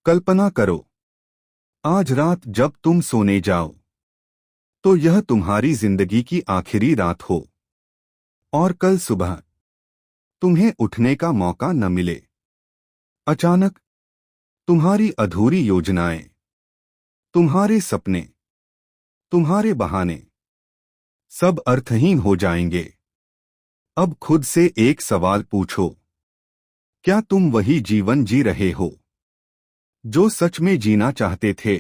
कल्पना करो, आज रात जब तुम सोने जाओ तो यह तुम्हारी जिंदगी की आखिरी रात हो और कल सुबह तुम्हें उठने का मौका न मिले। अचानक तुम्हारी अधूरी योजनाएं, तुम्हारे सपने, तुम्हारे बहाने सब अर्थहीन हो जाएंगे। अब खुद से एक सवाल पूछो, क्या तुम वही जीवन जी रहे हो जो सच में जीना चाहते थे,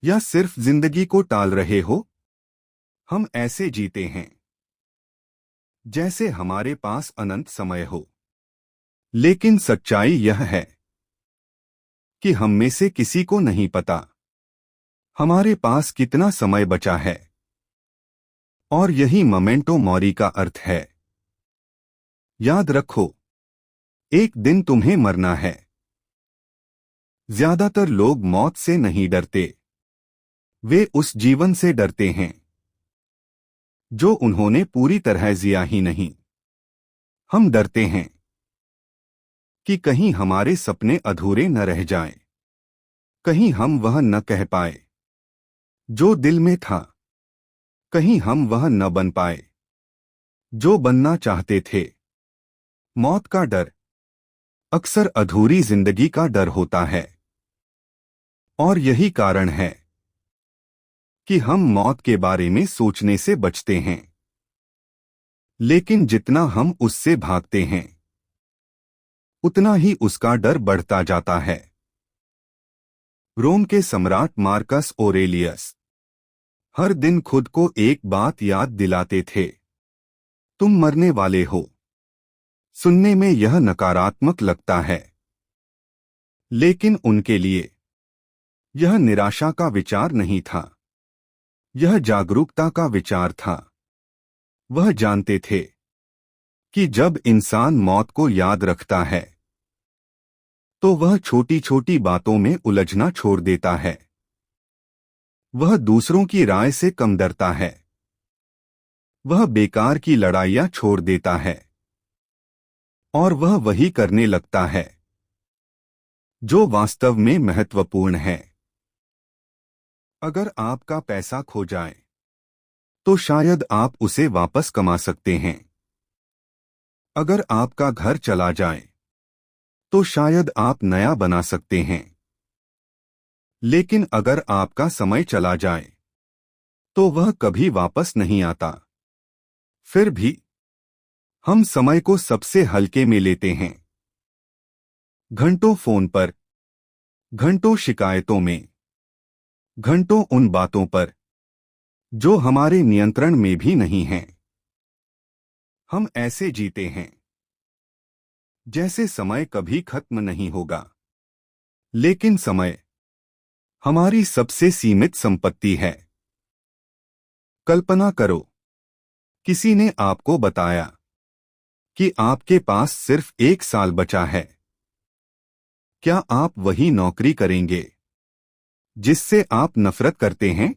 या सिर्फ जिंदगी को टाल रहे हो? हम ऐसे जीते हैं जैसे हमारे पास अनंत समय हो, लेकिन सच्चाई यह है कि हम में से किसी को नहीं पता हमारे पास कितना समय बचा है। और यही मोमेंटो मोरी का अर्थ है। याद रखो, एक दिन तुम्हें मरना है। ज्यादातर लोग मौत से नहीं डरते, वे उस जीवन से डरते हैं जो उन्होंने पूरी तरह जिया ही नहीं। हम डरते हैं कि कहीं हमारे सपने अधूरे न रह जाएं, कहीं हम वह न कह पाए जो दिल में था, कहीं हम वह न बन पाए जो बनना चाहते थे। मौत का डर अक्सर अधूरी जिंदगी का डर होता है, और यही कारण है कि हम मौत के बारे में सोचने से बचते हैं। लेकिन जितना हम उससे भागते हैं, उतना ही उसका डर बढ़ता जाता है। रोम के सम्राट मार्कस ओरेलियस हर दिन खुद को एक बात याद दिलाते थे, तुम मरने वाले हो। सुनने में यह नकारात्मक लगता है, लेकिन उनके लिए यह निराशा का विचार नहीं था, यह जागरूकता का विचार था। वह जानते थे कि जब इंसान मौत को याद रखता है तो वह छोटी छोटी बातों में उलझना छोड़ देता है। वह दूसरों की राय से कम डरता है, वह बेकार की लड़ाइयां छोड़ देता है, और वह वही करने लगता है जो वास्तव में महत्वपूर्ण है। अगर आपका पैसा खो जाए तो शायद आप उसे वापस कमा सकते हैं। अगर आपका घर चला जाए तो शायद आप नया बना सकते हैं। लेकिन अगर आपका समय चला जाए तो वह कभी वापस नहीं आता। फिर भी हम समय को सबसे हल्के में लेते हैं। घंटों फोन पर, घंटों शिकायतों में, घंटों उन बातों पर जो हमारे नियंत्रण में भी नहीं हैं। हम ऐसे जीते हैं जैसे समय कभी खत्म नहीं होगा, लेकिन समय हमारी सबसे सीमित संपत्ति है। कल्पना करो, किसी ने आपको बताया कि आपके पास सिर्फ 1 साल बचा है। क्या आप वही नौकरी करेंगे जिससे आप नफरत करते हैं?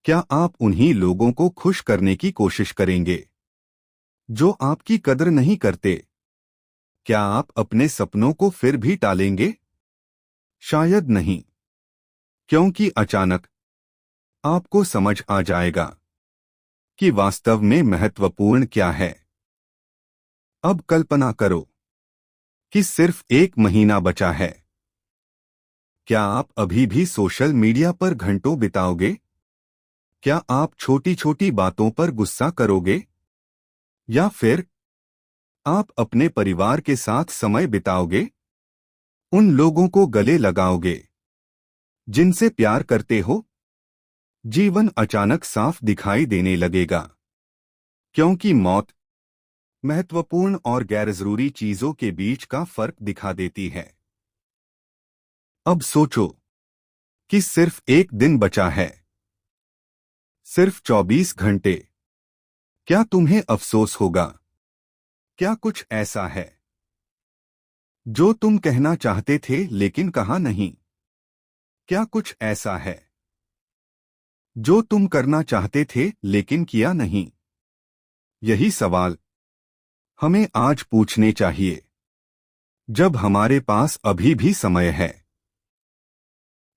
क्या आप उन्हीं लोगों को खुश करने की कोशिश करेंगे जो आपकी कदर नहीं करते? क्या आप अपने सपनों को फिर भी टालेंगे? शायद नहीं, क्योंकि अचानक आपको समझ आ जाएगा कि वास्तव में महत्वपूर्ण क्या है। अब कल्पना करो कि सिर्फ 1 महीना बचा है। क्या आप अभी भी सोशल मीडिया पर घंटों बिताओगे? क्या आप छोटी छोटी बातों पर गुस्सा करोगे? या फिर आप अपने परिवार के साथ समय बिताओगे? उन लोगों को गले लगाओगे जिनसे प्यार करते हो? जीवन अचानक साफ दिखाई देने लगेगा, क्योंकि मौत महत्वपूर्ण और गैरजरूरी चीजों के बीच का फर्क दिखा देती है। अब सोचो कि सिर्फ 1 दिन बचा है, सिर्फ 24 घंटे। क्या तुम्हें अफसोस होगा? क्या कुछ ऐसा है जो तुम कहना चाहते थे लेकिन कहा नहीं? क्या कुछ ऐसा है जो तुम करना चाहते थे लेकिन किया नहीं? यही सवाल हमें आज पूछने चाहिए। जब हमारे पास अभी भी समय है,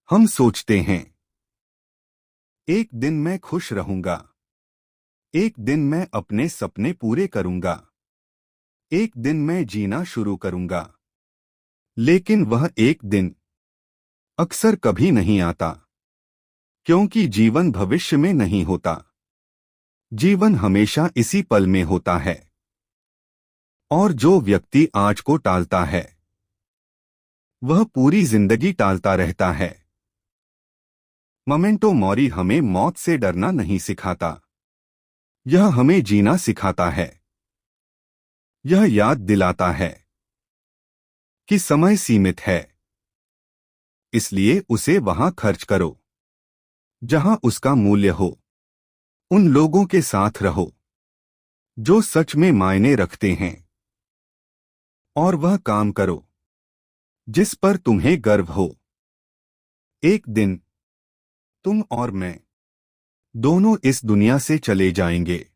हम सोचते हैं, एक दिन मैं खुश रहूंगा, एक दिन मैं अपने सपने पूरे करूंगा, एक दिन मैं जीना शुरू करूंगा। लेकिन वह एक दिन अक्सर कभी नहीं आता, क्योंकि जीवन भविष्य में नहीं होता। जीवन हमेशा इसी पल में होता है। और जो व्यक्ति आज को टालता है, वह पूरी जिंदगी टालता रहता है। मोमेंटो मोरी हमें मौत से डरना नहीं सिखाता, यह हमें जीना सिखाता है। यह याद दिलाता है कि समय सीमित है, इसलिए उसे वहां खर्च करो जहां उसका मूल्य हो। उन लोगों के साथ रहो जो सच में मायने रखते हैं, और वह काम करो जिस पर तुम्हें गर्व हो। एक दिन तुम और मैं दोनों इस दुनिया से चले जाएंगे,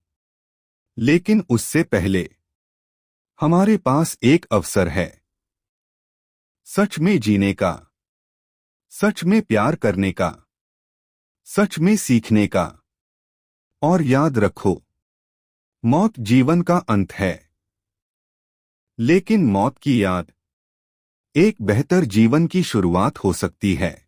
लेकिन उससे पहले हमारे पास एक अवसर है, सच में जीने का, सच में प्यार करने का, सच में सीखने का। और याद रखो, मौत जीवन का अंत है, लेकिन मौत की याद एक बेहतर जीवन की शुरुआत हो सकती है।